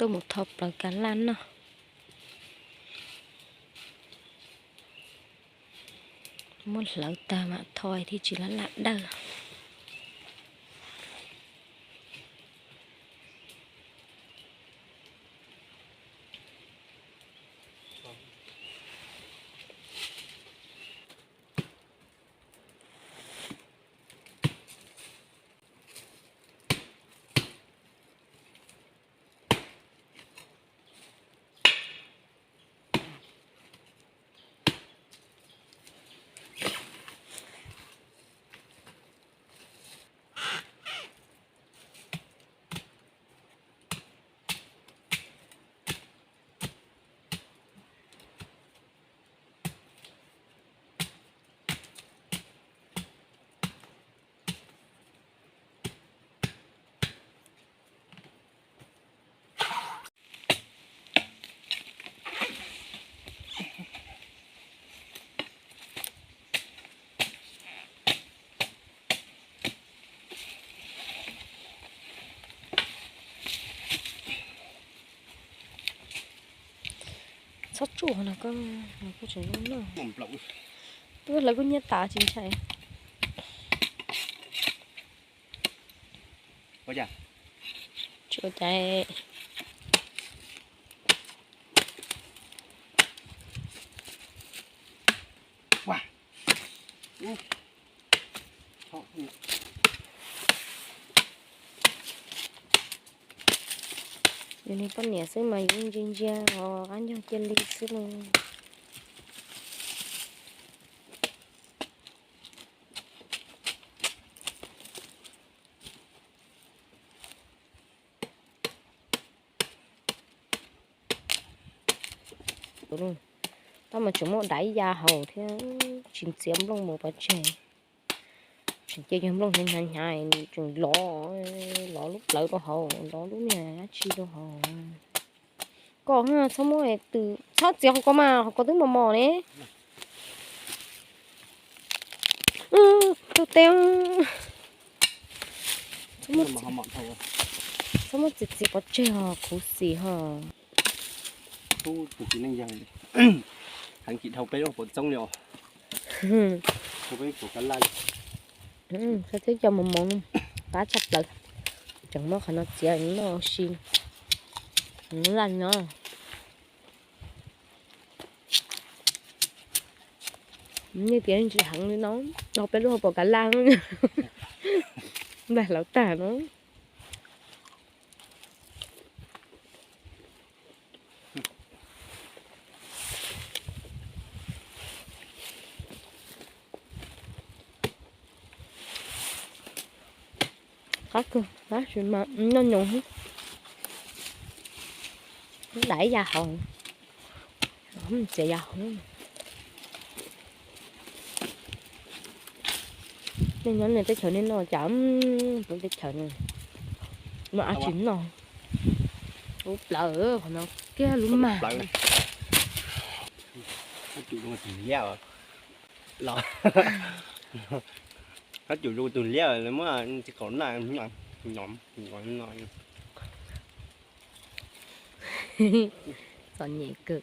tôi một thọp là cá lăn nó muốn lỡ ta mà thôi thì chỉ là lặn đâu. Sót chủ là có chuyện luôn nữa. Tôi là có nhất tả chính chạy. Có chả? Chưa chạy. Wow. Giờ này con nhẹ xíu mà dùng trên da họ ăn trong chân đi xíu luôn. Luôn. Tao mà chúng nó đáy da hầu thế chìm xiêm luôn một bát chè. Chúng chơi chìm luôn nhanh nhanh chúng ló lúc lấy đồ hầu ló lúc này chi đồ hầu. Còn ha sao mỗi từ sao chỉ không có mà có thứ mò đấy. Tôi teo. Sao mỗi chỉ có chơi hả cú xì hả. Tôi chỉ nên dần hàng chị thầu cái đó của trong nhiều thầu cái của cá lan sao thấy cho một món cá chặt lại chẳng mất khả năng chia nó xin nó lành nó như tiếng chị hẳn với nó đọc cái đồ của cá lan nữa này lão tả nó khác cơ khác chuyện mà nó nhung nó đẩy ra hồn không sẽ ra hồn nên nhóm này tới chợ nên nó chậm tới chợ này mà ăn chín rồi úp lỡ còn nó kia luôn mà nó chịu luôn từ leo rồi lo nó chịu luôn từ leo rồi mà chỉ còn là nhỏm giòn nhẹ cực